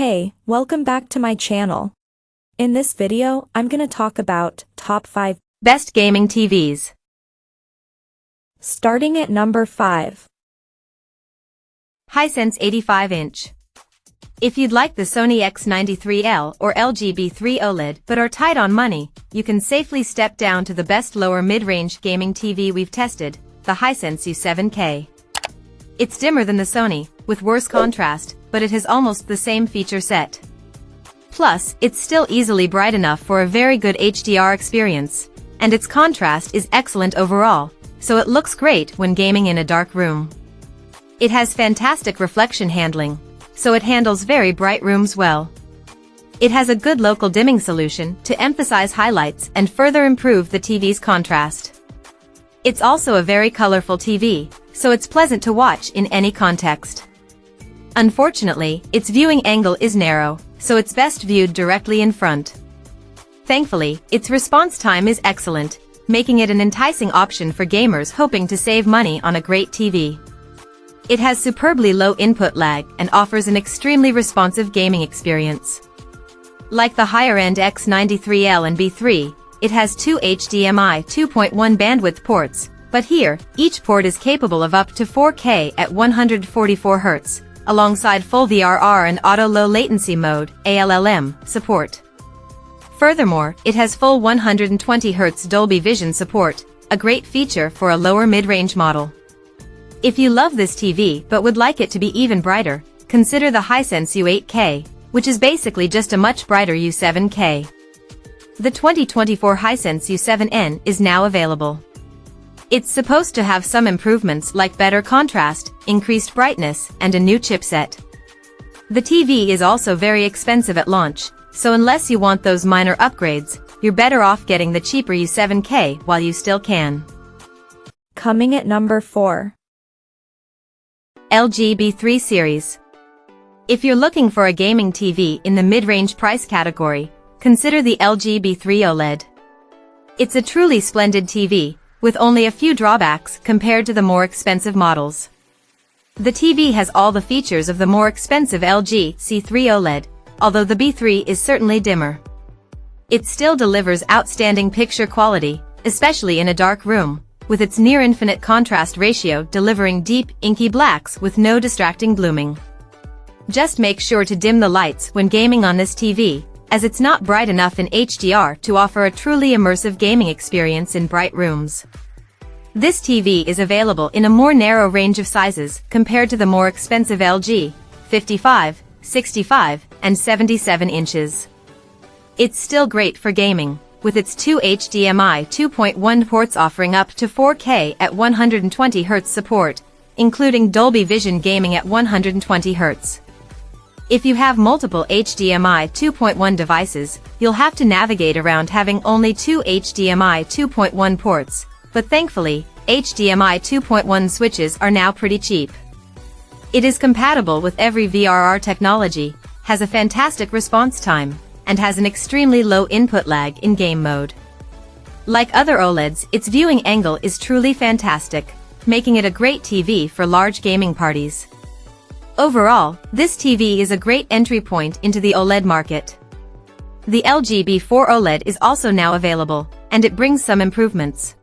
Hey, welcome back to my channel. In this video, I'm gonna talk about top 5 best gaming TVs. Starting at number 5. Hisense 85-inch. If you'd like the Sony X93L or LG B3 OLED but are tight on money, you can safely step down to the best lower mid-range gaming TV we've tested, the Hisense U7K. It's dimmer than the Sony, with worse contrast, but it has almost the same feature set. Plus, it's still easily bright enough for a very good HDR experience, and its contrast is excellent overall, so it looks great when gaming in a dark room. It has fantastic reflection handling, so it handles very bright rooms well. It has a good local dimming solution to emphasize highlights and further improve the TV's contrast. It's also a very colorful TV, so it's pleasant to watch in any context. Unfortunately, its viewing angle is narrow, so it's best viewed directly in front. Thankfully, its response time is excellent, making it an enticing option for gamers hoping to save money on a great TV. It has superbly low input lag and offers an extremely responsive gaming experience. Like the higher-end X93L and B3, it has two HDMI 2.1 bandwidth ports, but here, each port is capable of up to 4K at 144 Hz, alongside full VRR and auto low latency mode (ALLM) support. Furthermore, it has full 120 Hz Dolby Vision support, a great feature for a lower mid-range model. If you love this TV but would like it to be even brighter, consider the Hisense U8K, which is basically just a much brighter U7K. The 2024 Hisense U7N is now available. It's supposed to have some improvements like better contrast, increased brightness, and a new chipset. The TV is also very expensive at launch, so unless you want those minor upgrades, you're better off getting the cheaper U7K while you still can. Coming at number 4. LG B3 series. If you're looking for a gaming TV in the mid-range price category, consider the LG B3 OLED. It's a truly splendid TV, with only a few drawbacks compared to the more expensive models. The TV has all the features of the more expensive LG C3 OLED, although the B3 is certainly dimmer. It still delivers outstanding picture quality, especially in a dark room, with its near-infinite contrast ratio delivering deep, inky blacks with no distracting blooming. Just make sure to dim the lights when gaming on this TV, as it's not bright enough in HDR to offer a truly immersive gaming experience in bright rooms. This TV is available in a more narrow range of sizes compared to the more expensive LG, 55, 65, and 77 inches. It's still great for gaming, with its two HDMI 2.1 ports offering up to 4K at 120 Hz support, including Dolby Vision gaming at 120 Hz. If you have multiple HDMI 2.1 devices, you'll have to navigate around having only two HDMI 2.1 ports, but thankfully, HDMI 2.1 switches are now pretty cheap. It is compatible with every VRR technology, has a fantastic response time, and has an extremely low input lag in game mode. Like other OLEDs, its viewing angle is truly fantastic, making it a great TV for large gaming parties. Overall, this TV is a great entry point into the OLED market. The LG B4 OLED is also now available, and it brings some improvements.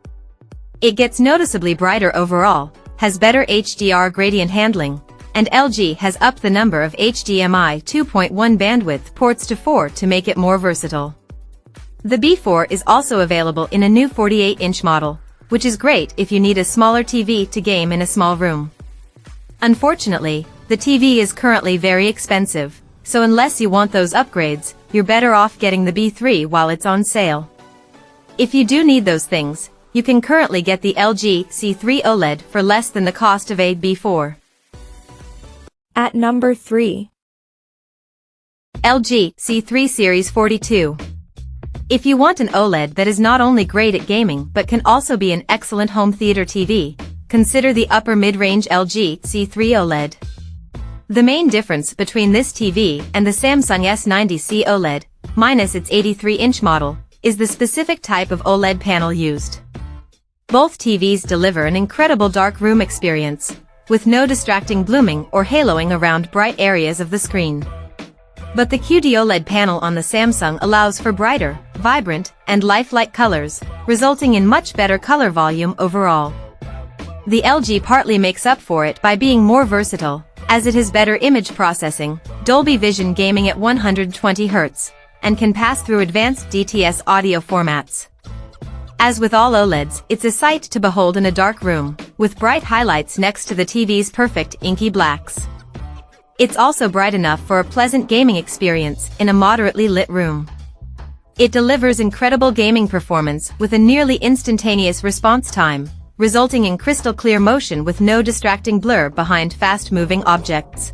It gets noticeably brighter overall, has better HDR gradient handling, and LG has upped the number of HDMI 2.1 bandwidth ports to 4 to make it more versatile. The B4 is also available in a new 48-inch model, which is great if you need a smaller TV to game in a small room. Unfortunately, the TV is currently very expensive, so unless you want those upgrades, you're better off getting the B3 while it's on sale. If you do need those things, you can currently get the LG C3 OLED for less than the cost of a B4. At number 3. LG C3 Series 42. If you want an OLED that is not only great at gaming but can also be an excellent home theater TV, consider the upper mid-range LG C3 OLED. The main difference between this TV and the Samsung S90C OLED, minus its 83-inch model, is the specific type of OLED panel used. Both TVs deliver an incredible dark room experience, with no distracting blooming or haloing around bright areas of the screen. But the QD-OLED panel on the Samsung allows for brighter, vibrant, and lifelike colors, resulting in much better color volume overall. The LG partly makes up for it by being more versatile, as it has better image processing, Dolby Vision gaming at 120 Hz, and can pass through advanced DTS audio formats. As with all OLEDs, it's a sight to behold in a dark room, with bright highlights next to the TV's perfect inky blacks. It's also bright enough for a pleasant gaming experience in a moderately lit room. It delivers incredible gaming performance with a nearly instantaneous response time, resulting in crystal clear motion with no distracting blur behind fast-moving objects.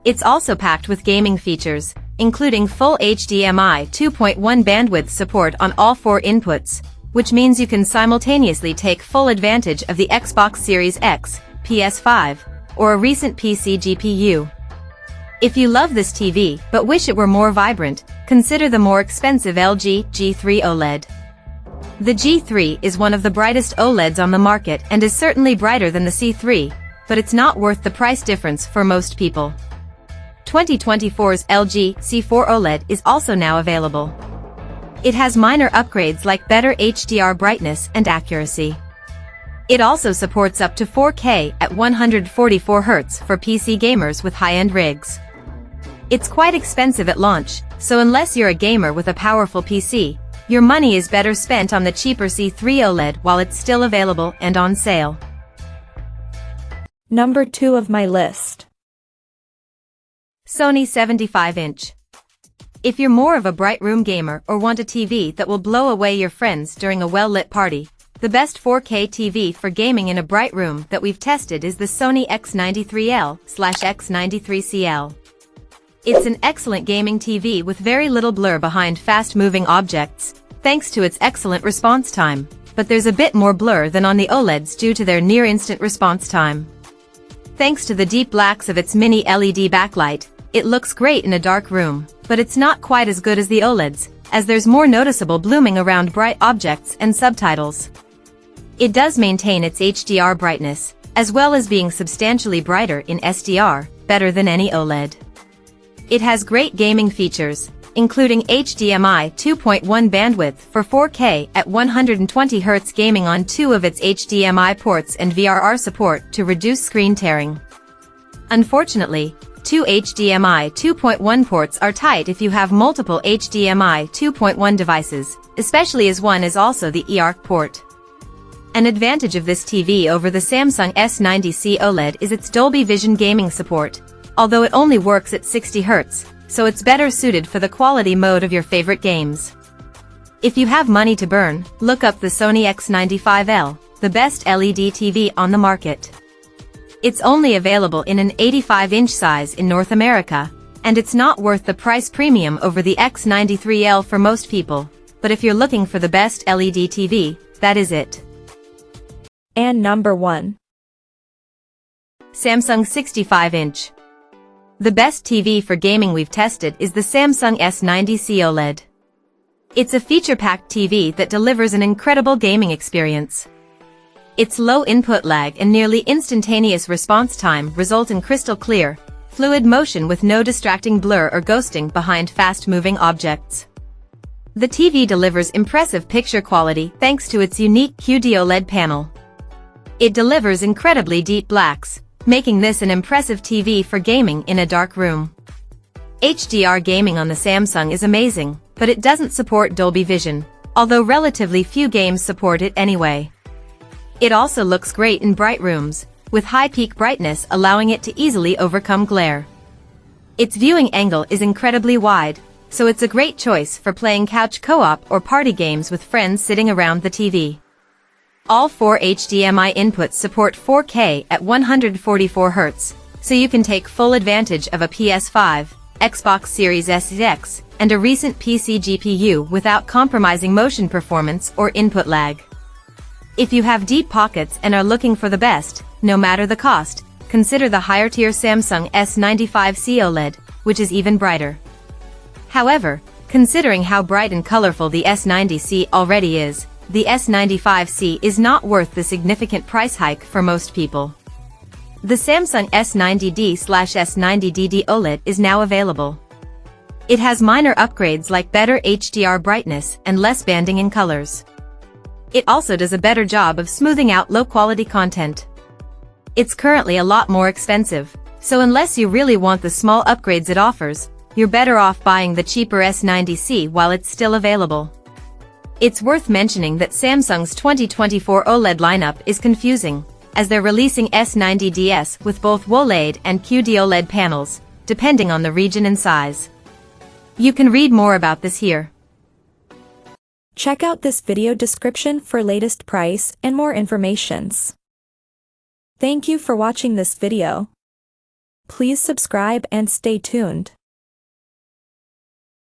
It's also packed with gaming features, including full HDMI 2.1 bandwidth support on all 4 inputs, which means you can simultaneously take full advantage of the Xbox Series X, PS5, or a recent PC GPU. If you love this TV but wish it were more vibrant, consider the more expensive LG G3 OLED. The G3 is one of the brightest OLEDs on the market and is certainly brighter than the C3, but it's not worth the price difference for most people. 2024's LG C4 OLED is also now available. It has minor upgrades like better HDR brightness and accuracy. It also supports up to 4K at 144 Hz for PC gamers with high-end rigs. It's quite expensive at launch, so unless you're a gamer with a powerful PC, your money is better spent on the cheaper C3 OLED while it's still available and on sale. Number 2 of my list. Sony 75-inch. If you're more of a bright room gamer or want a TV that will blow away your friends during a well-lit party, the best 4K TV for gaming in a bright room that we've tested is the Sony X93L/X93CL. It's an excellent gaming TV with very little blur behind fast-moving objects, thanks to its excellent response time, but there's a bit more blur than on the OLEDs due to their near-instant response time. Thanks to the deep blacks of its mini LED backlight, it looks great in a dark room, but it's not quite as good as the OLEDs, as there's more noticeable blooming around bright objects and subtitles. It does maintain its HDR brightness, as well as being substantially brighter in SDR, better than any OLED. It has great gaming features, including HDMI 2.1 bandwidth for 4K at 120 Hz gaming on 2 of its HDMI ports and VRR support to reduce screen tearing. Unfortunately, 2 HDMI 2.1 ports are tight if you have multiple HDMI 2.1 devices, especially as one is also the eARC port. An advantage of this TV over the Samsung S90C OLED is its Dolby Vision gaming support, although it only works at 60 Hz, so it's better suited for the quality mode of your favorite games. If you have money to burn, look up the Sony X95L, the best LED TV on the market. It's only available in an 85-inch size in North America, and it's not worth the price premium over the X93L for most people, but if you're looking for the best LED TV, that is it. And number 1. Samsung 65-inch. The best TV for gaming we've tested is the Samsung S90C OLED. It's a feature-packed TV that delivers an incredible gaming experience. Its low input lag and nearly instantaneous response time result in crystal clear, fluid motion with no distracting blur or ghosting behind fast-moving objects. The TV delivers impressive picture quality thanks to its unique QD-OLED panel. It delivers incredibly deep blacks, making this an impressive TV for gaming in a dark room. HDR gaming on the Samsung is amazing, but it doesn't support Dolby Vision, although relatively few games support it anyway. It also looks great in bright rooms, with high peak brightness allowing it to easily overcome glare. Its viewing angle is incredibly wide, so it's a great choice for playing couch co-op or party games with friends sitting around the TV. All 4 HDMI inputs support 4K at 144 Hz, so you can take full advantage of a PS5, Xbox Series X, and a recent PC GPU without compromising motion performance or input lag. If you have deep pockets and are looking for the best, no matter the cost, consider the higher-tier Samsung S95C OLED, which is even brighter. However, considering how bright and colorful the S90C already is, the S95C is not worth the significant price hike for most people. The Samsung S90D/S90DD OLED is now available. It has minor upgrades like better HDR brightness and less banding in colors. It also does a better job of smoothing out low-quality content. It's currently a lot more expensive, so unless you really want the small upgrades it offers, you're better off buying the cheaper S90C while it's still available. It's worth mentioning that Samsung's 2024 OLED lineup is confusing, as they're releasing S90ds with both OLED and QD-OLED panels, depending on the region and size. You can read more about this here. Check out this video description for latest price and more informations. Thank you for watching this video. Please subscribe and stay tuned.